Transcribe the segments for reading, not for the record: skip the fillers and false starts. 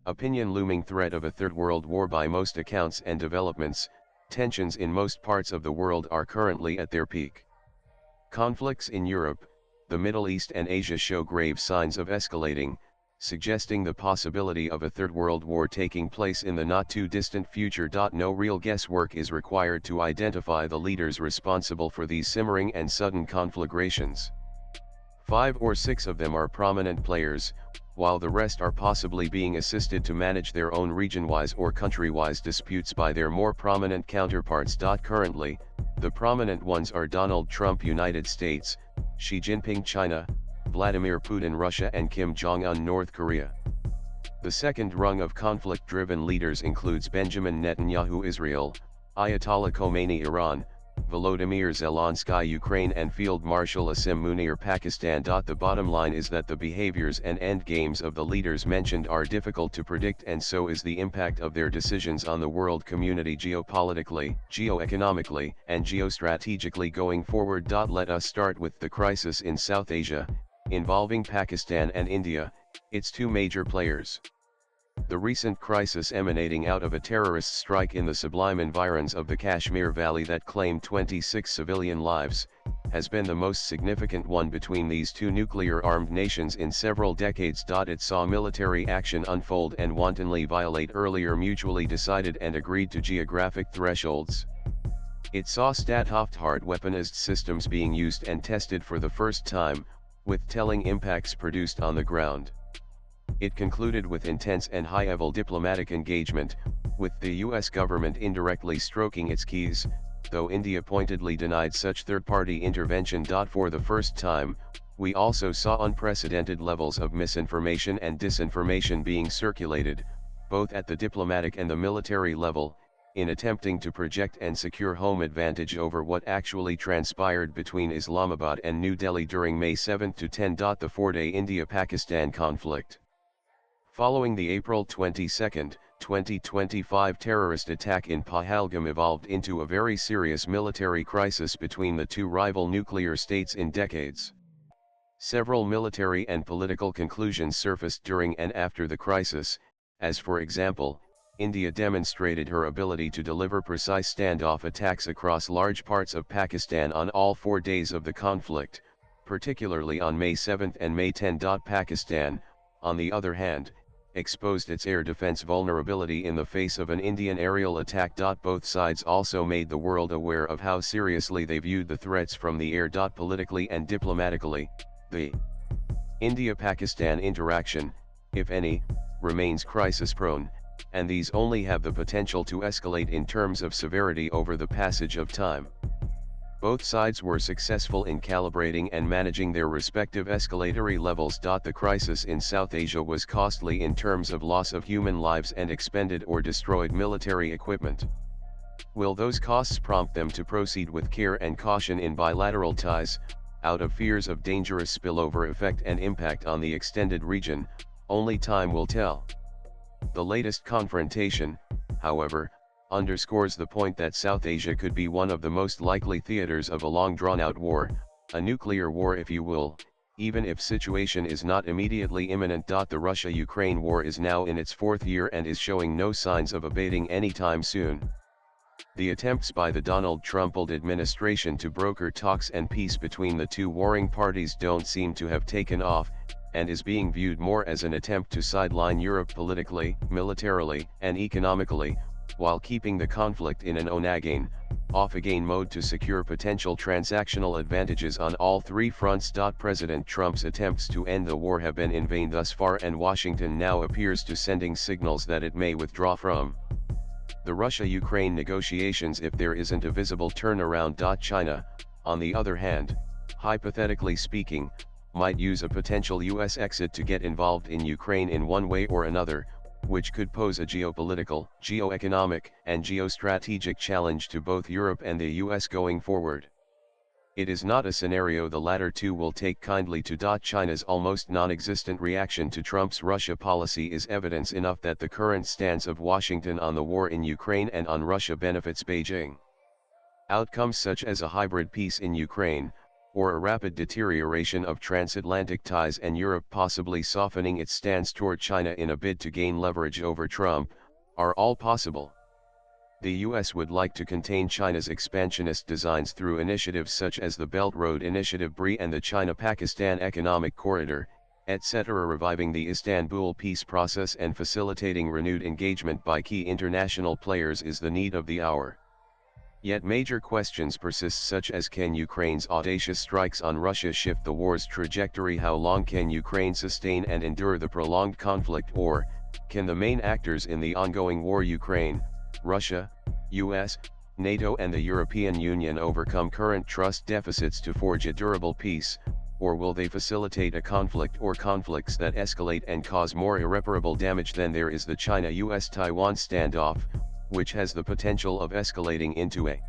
Opinion looming threat of a third world war by most accounts and developments, tensions in most parts of the world are currently at their peak. Conflicts in Europe, the Middle East and Asia show grave signs of escalating, suggesting the possibility of a third world war taking place in the not-too-distant future. No real guesswork is required to identify the leaders responsible for these simmering and sudden conflagrations. 5 or 6 of them are prominent players, while the rest are possibly being assisted to manage their own region-wise or country-wise disputes by their more prominent counterparts. Currently, the prominent ones are Donald Trump United States, Xi Jinping China, Vladimir Putin Russia and Kim Jong-un North Korea. The second rung of conflict-driven leaders includes Benjamin Netanyahu Israel, Ayatollah Khomeini Iran, Volodymyr Zelensky Ukraine and Field Marshal Asim Munir Pakistan. The bottom line is that the behaviors and endgames of the leaders mentioned are difficult to predict, and so is the impact of their decisions on the world community geopolitically, geoeconomically, and geostrategically going forward. Let us start with the crisis in South Asia, involving Pakistan and India, its two major players. The recent crisis emanating out of a terrorist strike in the sublime environs of the Kashmir Valley that claimed 26 civilian lives, has been the most significant one between these two nuclear-armed nations in several decades. It saw military action unfold and wantonly violate earlier mutually decided and agreed to geographic thresholds. It saw state-of-the-art weaponized systems being used and tested for the first time, with telling impacts produced on the ground. It concluded with intense and high-level diplomatic engagement, with the US government indirectly stroking its keys, though India pointedly denied such third-party intervention. For the first time, we also saw unprecedented levels of misinformation and disinformation being circulated, both at the diplomatic and the military level, in attempting to project and secure home advantage over what actually transpired between Islamabad and New Delhi during May 7 to 10. The 4-day India-Pakistan conflict. Following the April 22, 2025 terrorist attack in Pahalgam evolved into a very serious military crisis between the two rival nuclear states in decades. Several military and political conclusions surfaced during and after the crisis, as for example, India demonstrated her ability to deliver precise standoff attacks across large parts of Pakistan on all 4 days of the conflict, particularly on May 7 and May 10. Pakistan, on the other hand, exposed its air defense vulnerability in the face of an Indian aerial attack. Both sides also made the world aware of how seriously they viewed the threats from the air. Politically and diplomatically, the India-Pakistan interaction, if any, remains crisis-prone, and these only have the potential to escalate in terms of severity over the passage of time. Both sides were successful in calibrating and managing their respective escalatory levels. The crisis in South Asia was costly in terms of loss of human lives and expended or destroyed military equipment. Will those costs prompt them to proceed with care and caution in bilateral ties, out of fears of dangerous spillover effect and impact on the extended region? Only time will tell. The latest confrontation, however, underscores the point that South Asia could be one of the most likely theaters of a long drawn-out war, a nuclear war if you will, even if situation is not immediately imminent. The Russia-Ukraine war is now in its 4th year and is showing no signs of abating anytime soon. The attempts by the Donald Trump-led administration to broker talks and peace between the two warring parties don't seem to have taken off, and is being viewed more as an attempt to sideline Europe politically, militarily, and economically, while keeping the conflict in an on-again, off-again mode to secure potential transactional advantages on all 3 fronts. President Trump's attempts to end the war have been in vain thus far, and Washington now appears to sending signals that it may withdraw from the Russia-Ukraine negotiations if there isn't a visible turnaround. China, on the other hand, hypothetically speaking, might use a potential US exit to get involved in Ukraine in one way or another, which could pose a geopolitical, geoeconomic, and geostrategic challenge to both Europe and the US going forward. It is not a scenario the latter two will take kindly to. China's almost non-existent reaction to Trump's Russia policy is evidence enough that the current stance of Washington on the war in Ukraine and on Russia benefits Beijing. Outcomes such as a hybrid peace in Ukraine, or a rapid deterioration of transatlantic ties and Europe possibly softening its stance toward China in a bid to gain leverage over Trump, are all possible. The US would like to contain China's expansionist designs through initiatives such as the Belt Road Initiative BRI and the China-Pakistan Economic Corridor, etc. Reviving the Istanbul peace process and facilitating renewed engagement by key international players is the need of the hour. Yet major questions persist, such as: can Ukraine's audacious strikes on Russia shift the war's trajectory? How long can Ukraine sustain and endure the prolonged conflict? Or, can the main actors in the ongoing war, Ukraine, Russia, US, NATO and the European Union, overcome current trust deficits to forge a durable peace, or will they facilitate a conflict or conflicts that escalate and cause more irreparable damage than there is? The China-US-Taiwan standoff, which has the potential of escalating into a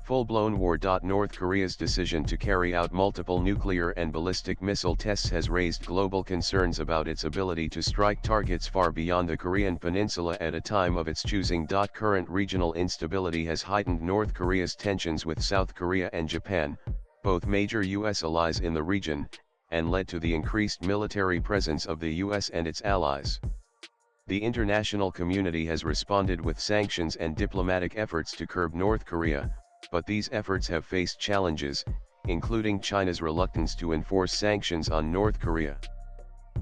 full-blown war. North Korea's decision to carry out multiple nuclear and ballistic missile tests has raised global concerns about its ability to strike targets far beyond the Korean peninsula at a time of its choosing. Current regional instability has heightened North Korea's tensions with South Korea and Japan, both major US allies in the region, and led to the increased military presence of the US and its allies. The international community has responded with sanctions and diplomatic efforts to curb North Korea, but these efforts have faced challenges, including China's reluctance to enforce sanctions on North Korea.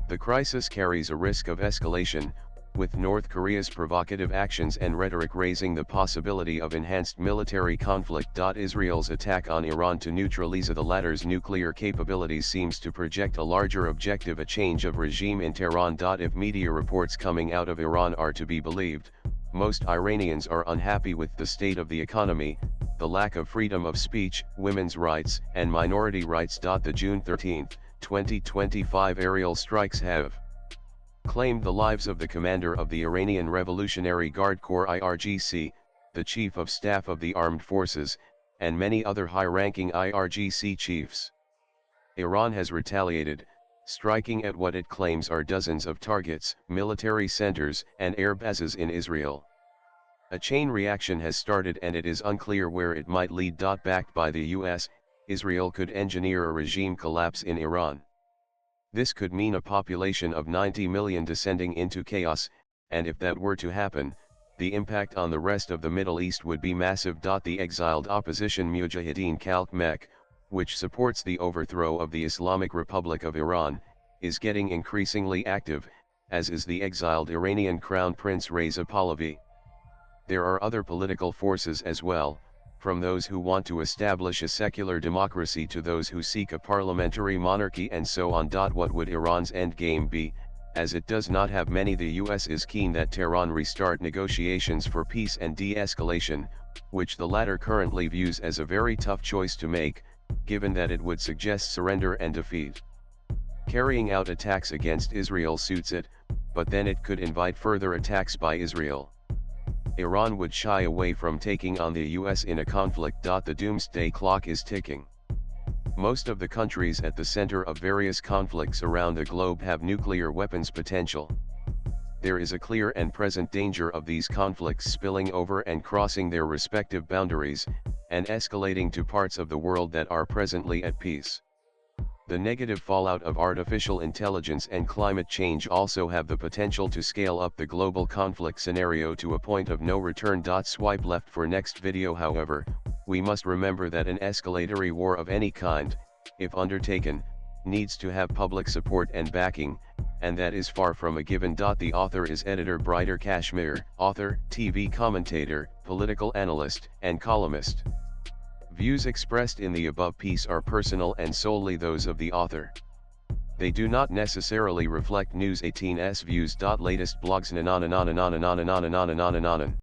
The crisis carries a risk of escalation, with North Korea's provocative actions and rhetoric raising the possibility of enhanced military conflict. Israel's attack on Iran to neutralize the latter's nuclear capabilities seems to project a larger objective: a change of regime in Tehran. If media reports coming out of Iran are to be believed, most Iranians are unhappy with the state of the economy, the lack of freedom of speech, women's rights, and minority rights. The June 13, 2025 aerial strikes have claimed the lives of the commander of the Iranian Revolutionary Guard Corps (IRGC), the Chief of Staff of the Armed Forces, and many other high-ranking IRGC chiefs. Iran has retaliated, striking at what it claims are dozens of targets, military centers, and air bases in Israel. A chain reaction has started, and it is unclear where it might lead. Backed by the US, Israel could engineer a regime collapse in Iran. This could mean a population of 90 million descending into chaos, and if that were to happen, the impact on the rest of the Middle East would be massive. The exiled opposition Mujahideen Khalq Mek, which supports the overthrow of the Islamic Republic of Iran, is getting increasingly active, as is the exiled Iranian Crown Prince Reza Pahlavi. There are other political forces as well, from those who want to establish a secular democracy to those who seek a parliamentary monarchy, and so on. What would Iran's endgame be? As it does not have many, the US is keen that Tehran restart negotiations for peace and de-escalation, which the latter currently views as a very tough choice to make, given that it would suggest surrender and defeat. Carrying out attacks against Israel suits it, but then it could invite further attacks by Israel. Iran would shy away from taking on the US in a conflict. The doomsday clock is ticking. Most of the countries at the center of various conflicts around the globe have nuclear weapons potential. There is a clear and present danger of these conflicts spilling over and crossing their respective boundaries, and escalating to parts of the world that are presently at peace. The negative fallout of artificial intelligence and climate change also have the potential to scale up the global conflict scenario to a point of no return. Swipe left for next video. However, we must remember that an escalatory war of any kind, if undertaken, needs to have public support and backing, and that is far from a given. The author is editor Brighter Kashmir, author, TV commentator, political analyst, and columnist. Views expressed in the above piece are personal and solely those of the author. They do not necessarily reflect News 18's views. Latest blogs.